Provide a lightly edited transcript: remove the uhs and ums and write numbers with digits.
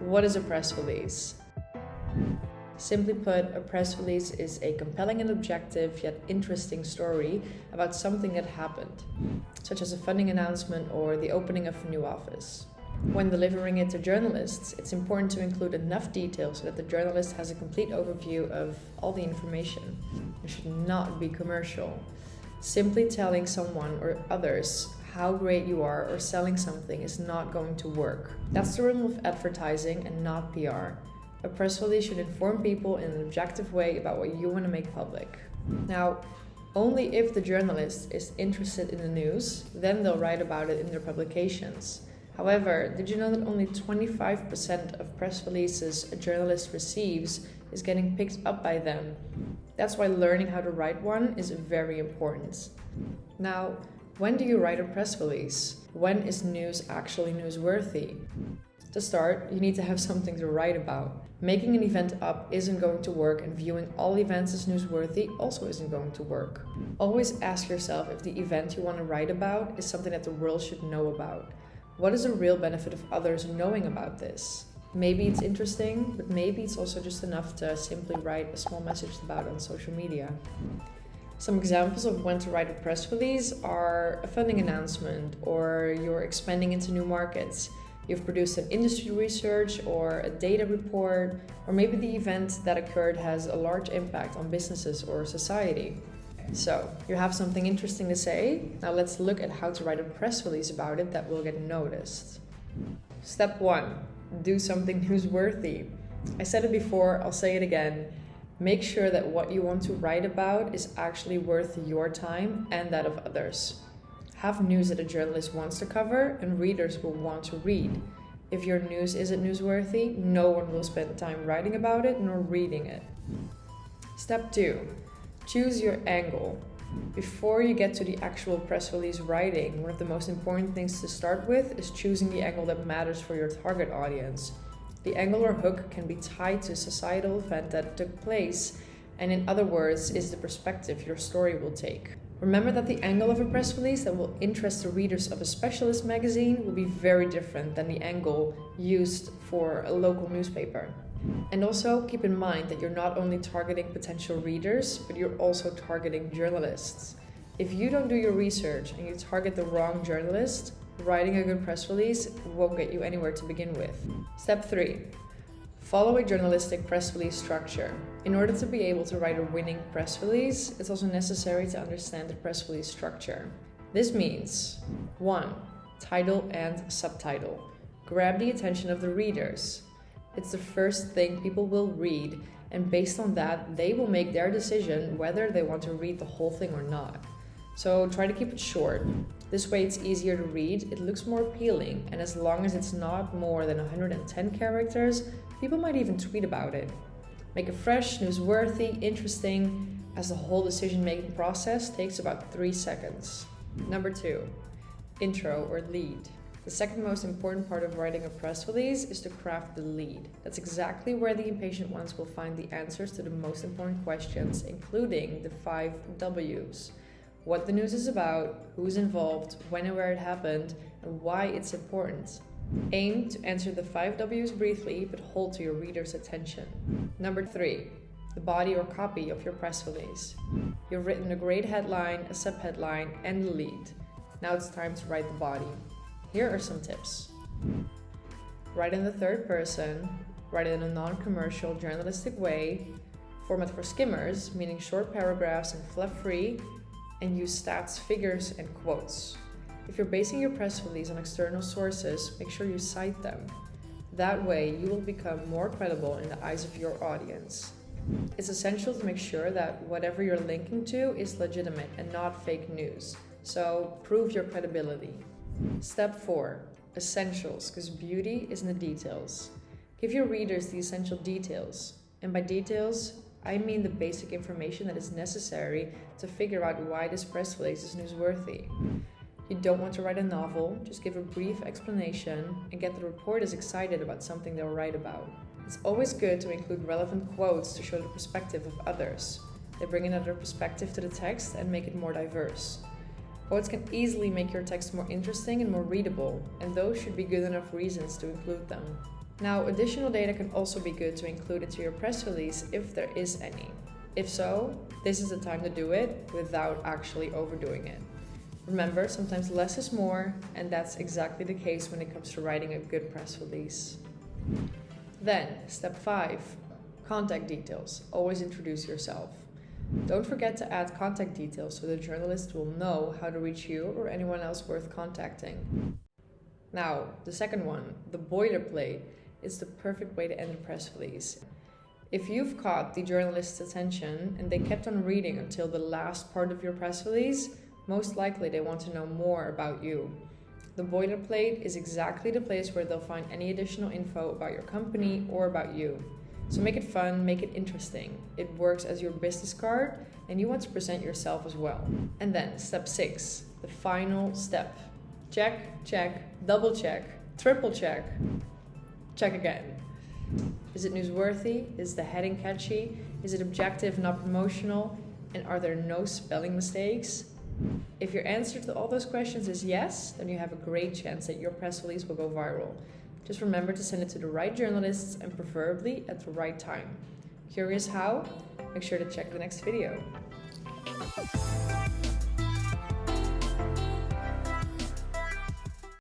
What is a press release? Simply put, a press release is a compelling and objective yet interesting story about something that happened, such as a funding announcement or the opening of a new office. When delivering it to journalists, it's important to include enough detail so that the journalist has a complete overview of all the information. It should not be commercial. Simply telling someone or others how great you are or selling something is not going to work. That's the role of advertising and not PR. A press release should inform people in an objective way about what you want to make public. Now, only if the journalist is interested in the news, then they'll write about it in their publications. However, did you know that only 25% of press releases a journalist receives is getting picked up by them? That's why learning how to write one is very important. Now, when do you write a press release? When is news actually newsworthy? To start, you need to have something to write about. Making an event up isn't going to work, and viewing all events as newsworthy also isn't going to work. Always ask yourself if the event you want to write about is something that the world should know about. What is the real benefit of others knowing about this? Maybe it's interesting, but maybe it's also just enough to simply write a small message about it on social media. Some examples of when to write a press release are a funding announcement, or you're expanding into new markets. You've produced an industry research or a data report, or maybe the event that occurred has a large impact on businesses or society. So, you have something interesting to say? Now let's look at how to write a press release about it that will get noticed. Step 1. Do something newsworthy. I said it before, I'll say it again. Make sure that what you want to write about is actually worth your time and that of others. Have news that a journalist wants to cover and readers will want to read. If your news isn't newsworthy, no one will spend time writing about it nor reading it. Step 2. Choose your angle. Before you get to the actual press release writing, one of the most important things to start with is choosing the angle that matters for your target audience. The angle or hook can be tied to a societal event that took place, and in other words, is the perspective your story will take. Remember that the angle of a press release that will interest the readers of a specialist magazine will be very different than the angle used for a local newspaper. And also keep in mind that you're not only targeting potential readers, but you're also targeting journalists. If you don't do your research and you target the wrong journalist, writing a good press release won't get you anywhere to begin with. Step 3. Follow a journalistic press release structure. In order to be able to write a winning press release, it's also necessary to understand the press release structure. This means 1. Title and subtitle. Grab the attention of the readers. It's the first thing people will read, and based on that, they will make their decision whether they want to read the whole thing or not. So try to keep it short. This way it's easier to read, it looks more appealing, and as long as it's not more than 110 characters, people might even tweet about it. Make it fresh, newsworthy, interesting, as the whole decision-making process takes about 3 seconds. Number 2, intro or lead. The second most important part of writing a press release is to craft the lead. That's exactly where the impatient ones will find the answers to the most important questions, including the 5 W's. What the news is about, who's involved, when and where it happened, and why it's important. Aim to answer the 5 W's briefly, but hold to your reader's attention. Number 3, the body or copy of your press release. You've written a great headline, a subheadline, and the lead. Now it's time to write the body. Here are some tips. Write in the third person, write it in a non-commercial, journalistic way, format for skimmers, meaning short paragraphs and fluff-free, and use stats, figures, and quotes. If you're basing your press release on external sources, make sure you cite them. That way, you will become more credible in the eyes of your audience. It's essential to make sure that whatever you're linking to is legitimate and not fake news, so prove your credibility. Step 4. Essentials, because beauty is in the details. Give your readers the essential details, and by details, I mean the basic information that is necessary to figure out why this press release is newsworthy. You don't want to write a novel, just give a brief explanation and get the reporters excited about something they'll write about. It's always good to include relevant quotes to show the perspective of others. They bring another perspective to the text and make it more diverse. Quotes can easily make your text more interesting and more readable, and those should be good enough reasons to include them. Now, additional data can also be good to include into your press release if there is any. If so, this is the time to do it without actually overdoing it. Remember, sometimes less is more, and that's exactly the case when it comes to writing a good press release. Then, step 5, contact details. Always introduce yourself. Don't forget to add contact details so the journalist will know how to reach you or anyone else worth contacting. Now, the second one, the boilerplate, is the perfect way to end a press release. If you've caught the journalist's attention and they kept on reading until the last part of your press release, most likely they want to know more about you. The boilerplate is exactly the place where they'll find any additional info about your company or about you. So make it fun, make it interesting. It works as your business card and you want to present yourself as well. And then step 6, the final step. Check, check, double check, triple check, check again. Is it newsworthy? Is the heading catchy? Is it objective, not promotional? And are there no spelling mistakes? If your answer to all those questions is yes, then you have a great chance that your press release will go viral. Just remember to send it to the right journalists and preferably at the right time. Curious how? Make sure to check the next video.